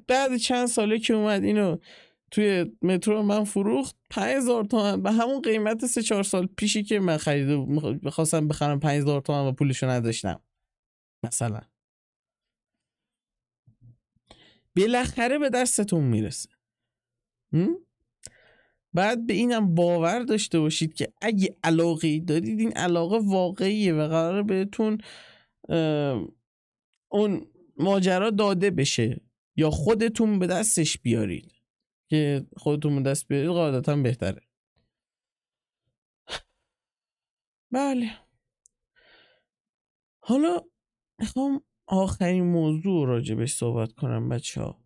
بعد چند ساله که اومد اینو توی مترو من فروخت 5000 تومان به همون قیمت 3-4 سال پیشی که من خریده بخواستم بخرم 5000 تومان و پولشو نداشتم مثلا. بالاخره به دستتون میرسه. بعد به اینم باور داشته باشید که اگه علاقه دارید این علاقه واقعیه و قراره بهتون اون ماجرا داده بشه یا خودتون به دستش بیارید. که خودتون به دست بیارید قاعدتا بهتره. بله، حالا میخوام آخرین موضوع راجبش صحبت کنم بچه ها.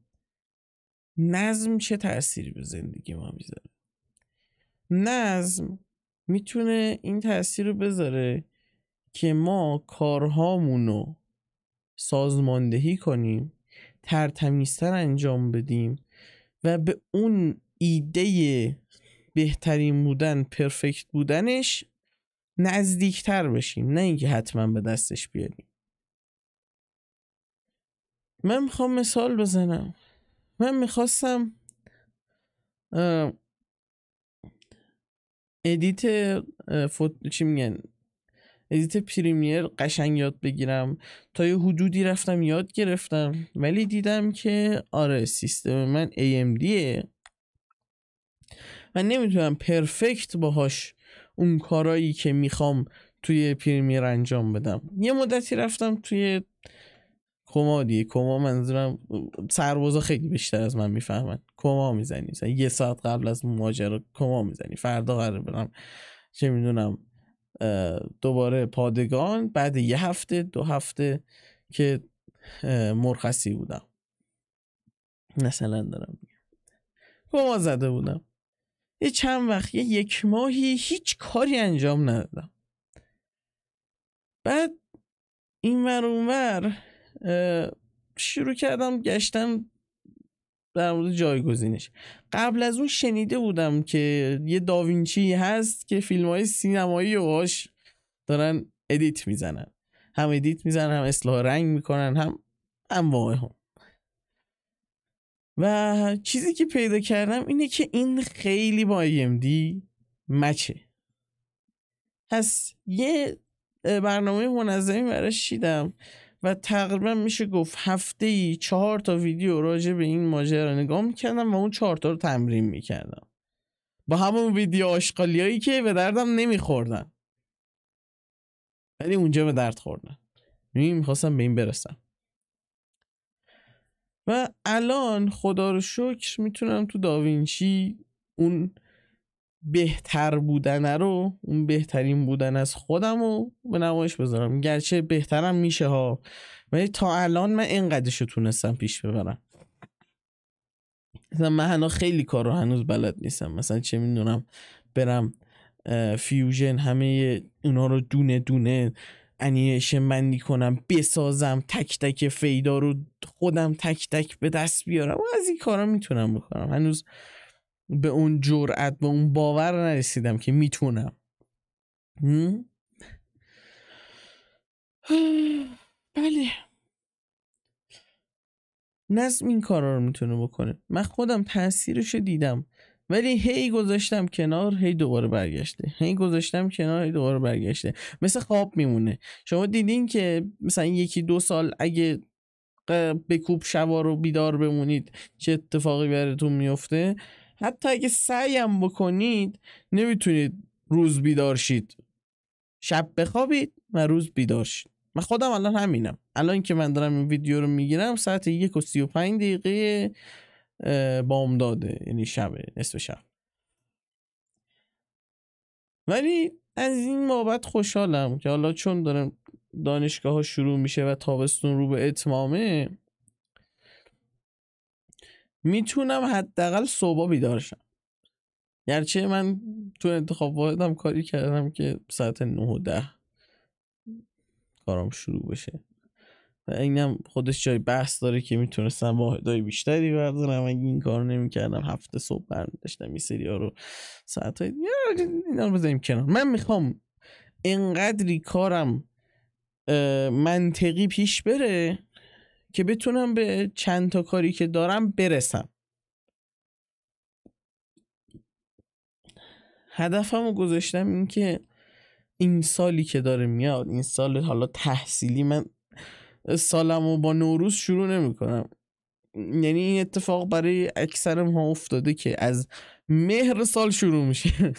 نظم چه تأثیری به زندگی ما میذاره؟ نظم میتونه این تأثیر رو بذاره که ما کارهامونو سازماندهی کنیم، ترتمیزتر انجام بدیم و به اون ایده بهترین بودن، پرفکت بودنش نزدیکتر بشیم، نه اینکه حتما به دستش بیاریم. من میخوام مثال بزنم. من میخواستم ادیت چی میگن، ادیت پریمیر قشنگ یاد بگیرم. تا یه حدودی رفتم یاد گرفتم، ولی دیدم که آره سیستم من AMDه و نمیتونم پرفکت باهاش اون کارایی که میخوام توی پریمیر انجام بدم. یه مدتی رفتم توی کما دیگه. کما منظورم سربازا خیلی بیشتر از من میفهمن. کما میزنی مثلا 1 ساعت قبل از ماجرا کما میزنی، فردا قراره برم چه میدونم دوباره پادگان، بعد 1 هفته 2 هفته که مرخصی بودم مثلا دارم کما زده بودم، یه چند وقت 1 ماهی هیچ کاری انجام ندادم. بعد این ور اون ور شروع کردم گشتن در مورد جایگزینش. قبل از اون شنیده بودم که یه داوینچی هست که فیلم‌های سینمایی رو باش دارن ادیت میزنن، هم ادیت میزنن، هم اصلاح رنگ میکنن، هم انواع هم. و چیزی که پیدا کردم اینه که این خیلی با AMD مچه. پس یه برنامه منظمی براش چیدم و تقریبا میشه گفت هفته‌ای 4 تا ویدیو راجع به این ماجرا نگاه میکردم و اون 4 تا رو تمرین میکردم با همون ویدیو آشغالیایی که به دردم نمیخوردن، ولی اونجا به درد خوردن. میخواستم به این برسم و الان خدا رو شکر میتونم تو داوینچی اون بهتر بودن رو، اون بهترین بودن از خودم رو به نمایش بذارم. گرچه بهترم میشه ها، ولی تا الان من اینقدرشو تونستم پیش ببرم. مثلا من هنوز خیلی کار رو هنوز بلد نیستم. مثلا چه میدونم برم فیوژن همه اونا رو دونه دونه انیمیشن بندی کنم، بسازم، تک تک فیدا رو خودم تک تک به دست بیارم و از این کارا میتونم بکنم. هنوز به اون جرأت، به اون باور نرسیدم که میتونم. بله، نظم این کارا رو میتونه بکنه. من خودم تاثیرشو دیدم، ولی هی گذاشتم کنار، هی دوباره برگشته، هی گذاشتم کنار، هی دوباره برگشته. مثل خواب میمونه. شما دیدین که مثلا 1-2 سال اگه بکوب شبا رو بیدار بمونید چه اتفاقی براتون میفته؟ حتی اگه سعی هم بکنید نمیتونید روز بیدار شید. شب بخوابید و روز بیدار شید. من خودم الان همینم. الان که من دارم این ویدیو رو میگیرم ساعت 1:35 بامداده، یعنی شبه، نصف شب. ولی از این بابت خوشحالم که حالا چون دارم دانشگاه ها شروع میشه و تابستون رو به اتمامه، میتونم حداقل صبح بیدار شم. گرچه من تو انتخاب واحدم کاری کردم که ساعت 9 و 10 کارم شروع بشه و اینم خودش جای بحث داره که میتونستم واحدهای بیشتری بردارم. اگه این کار نمیکردم 7 صبح برمیداشتم این سری ها رو ساعتهای اینا رو بذاریم کنار. من میخوام انقدری کارم منطقی پیش بره که بتونم به چند تا کاری که دارم برسم. هدفمو گذاشتم این که این سالی که داره میاد، این سال حالا تحصیلی، من سالمو با نوروز شروع نمی کنم. یعنی این اتفاق برای اکثر ما افتاده که از مهر سال شروع میشه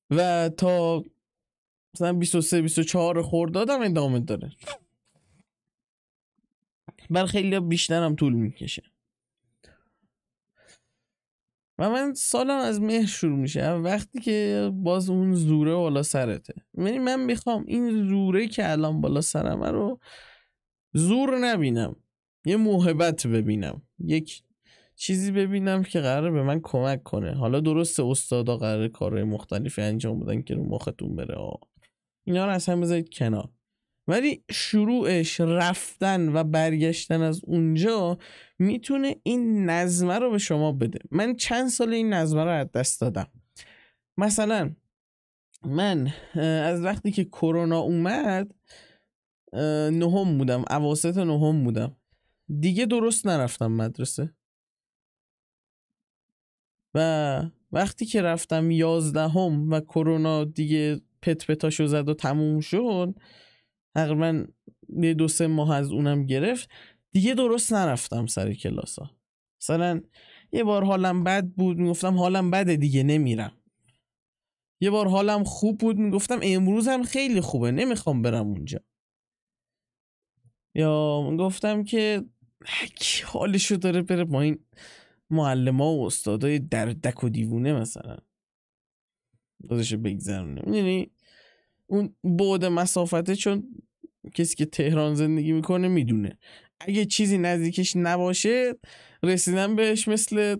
و تا مثلا 23-24 خردادم ادامه داره. بر خیلی بیشتر هم طول میکشه و من سالم از مهر شروع میشه، وقتی که باز اون زوره بالا سرته. یعنی من میخوام این زوره که الان بالا سرمه رو زور نبینم، یه موهبت ببینم، یک چیزی ببینم که قراره به من کمک کنه. حالا درسته استادا قراره کارهای مختلفی انجام بدن که رو مختون بره، اینا رو اصلا بذارید کنار، ولی شروعش رفتن و برگشتن از اونجا میتونه این نظمه رو به شما بده. من چند سال این نظمه رو از دست دادم. مثلا من از وقتی که کرونا اومد 9 بودم، اواسط 9 بودم دیگه درست نرفتم مدرسه و وقتی که رفتم 11ام و کرونا دیگه پت پتاشو زد و تموم شد، تقریبا 2-3 ماه از اونم گرفت، دیگه درست نرفتم سر کلاسا. مثلا یه بار حالم بد بود میگفتم حالم بده دیگه نمیرم، یه بار حالم خوب بود میگفتم امروز هم خیلی خوبه نمیخوام برم اونجا، یا میگفتم که کی حالشو داره بره با این معلم‌ها و استادای در دک و دیوونه مثلا داداشو بگذرونه. یعنی اون بعد مسافته، چون کسی که تهران زندگی میکنه میدونه اگه چیزی نزدیکش نباشه رسیدن بهش مثل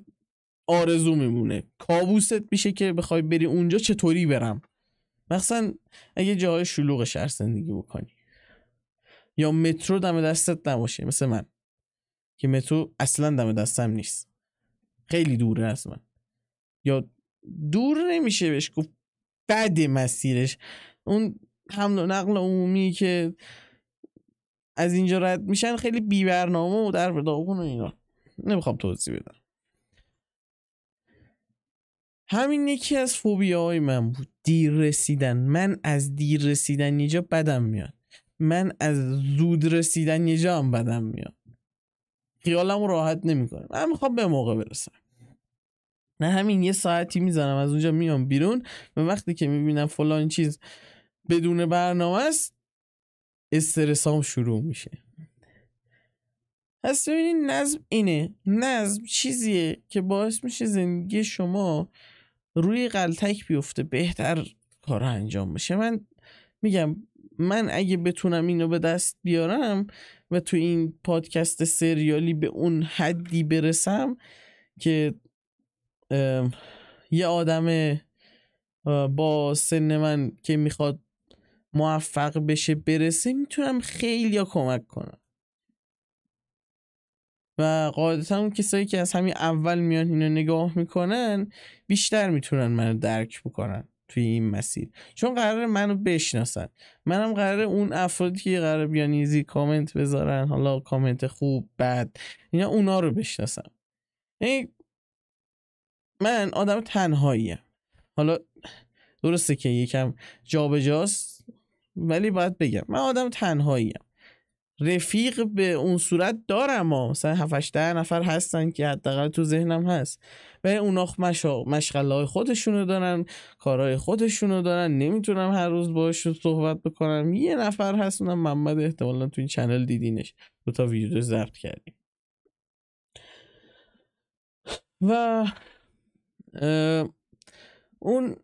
آرزو میمونه، کابوست میشه که بخوای بری اونجا چطوری برم، مثلا اگه جای شلوغ شهر زندگی بکنی یا مترو دم دستت نباشه، مثل من که مترو اصلا دم دستم نیست، خیلی دوره از من، یا دور نمیشه بهش گفت، بده مسیرش، اون حمل و نقل عمومی که از اینجا رد میشن خیلی بی برنامه و در داغون و اینا، نمیخوام توضیح بدم. همین یکی از فوبیاهای من بود، دیر رسیدن. من از دیر رسیدن یه جا بدم میاد، من از زود رسیدن یه جا هم بدم میاد، خیالم راحت نمیکنه، من میخوام به موقع برسم. نه همین یه ساعتی میزنم از اونجا میام بیرون و وقتی که میبینم فلان چیز بدون برنامه است استرسام شروع میشه. پس ببینید نظم اینه، نظم چیزیه که باعث میشه زندگی شما روی غلطک بیفته، بهتر کار انجام بشه. من میگم من اگه بتونم اینو به دست بیارم و تو این پادکست سریالی به اون حدی برسم که یه آدم با سن من که میخواد موفق بشه برسه، میتونم خیلی کمک کنم و قاعدتا اون کسایی که از همین اول میان اینو نگاه میکنن بیشتر میتونن منو درک بکنن توی این مسیر، چون قراره منو بشناسن، منم قراره اون افرادی که قراره بیان ایزی کامنت بذارن، حالا کامنت خوب بد اینا، اونا رو بشناسم. من آدم تنهاییم، حالا درسته که یکم جابجاست ولی باید بگم من آدم تنهاییم. رفیق به اون صورت دارم، مثلا 7-8 نفر هستن که حداقل تو ذهنم هست و اونا مشغله‌های خودشونو دارن، کارهای خودشونو دارن، نمیتونم هر روز باهاش صحبت بکنم. یه نفر هست اونم محمد، احتمالاً تو این چنل دیدینش، 2 تا ویدیو ضبط کردیم و اون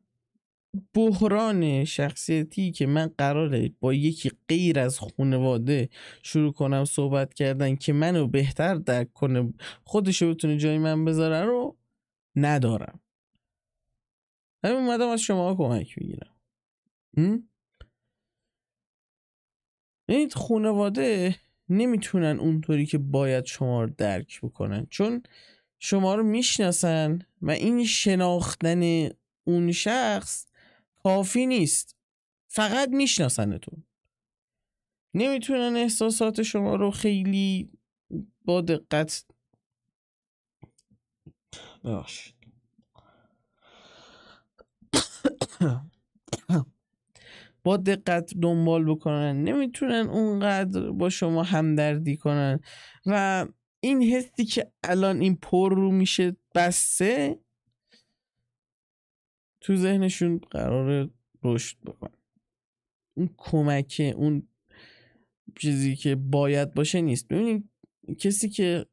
بحران شخصیتی که من قراره با یکی غیر از خانواده شروع کنم صحبت کردن که منو بهتر درک کنه، خودشو بتونه جای من بذاره، رو ندارم. همین اومدم از شما کمک بگیرم. این خانواده نمیتونن اونطوری که باید شما رو درک بکنن، چون شما رو میشناسن و این شناختن اون شخص کافی نیست، فقط میشناسنتون، نمیتونن احساسات شما رو خیلی با دقت دنبال بکنن، نمیتونن اونقدر با شما همدردی کنن و این حسی که الان این پر رو میشه بسته تو ذهنشون قراره رشد بکنه. اون کمکه، اون چیزی که باید باشه نیست. ببینید کسی که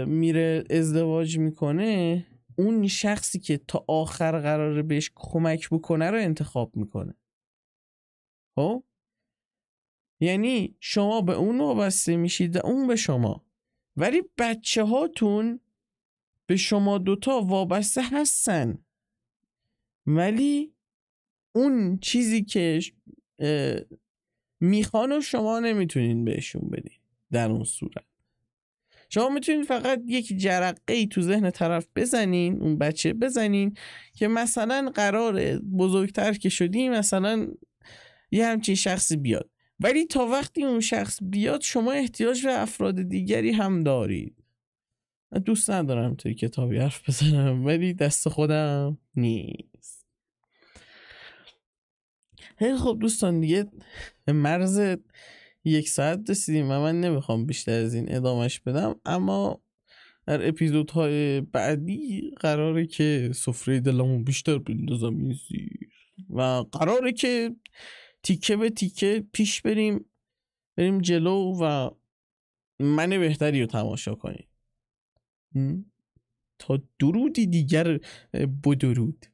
میره ازدواج میکنه، اون شخصی که تا آخر قراره بهش کمک بکنه رو انتخاب میکنه. خب یعنی شما به اون وابسته میشید و اون به شما، ولی بچه هاتون به شما دوتا وابسته هستن، ولی اون چیزی که میخوان و شما نمیتونین بهشون بدین. در اون صورت شما میتونین فقط یک جرقه ای تو ذهن طرف بزنین، اون بچه بزنین که مثلا قراره بزرگتر که شدی مثلا یه همچین شخصی بیاد، ولی تا وقتی اون شخص بیاد شما احتیاج به افراد دیگری هم دارید. من دوست ندارم توی کتابی حرف بزنم ولی دست خودم نیست. خیلی خب دوستان، دیگه به مرز 1 ساعت رسیدیم و من نمیخوام بیشتر از این ادامهش بدم، اما در اپیزودهای بعدی قراره که سفره دلمون بیشتر بندازم این زیر و قراره که تیکه به تیکه پیش بریم جلو و من بهتری رو تماشا کنیم. تا درودی دیگر بدرود.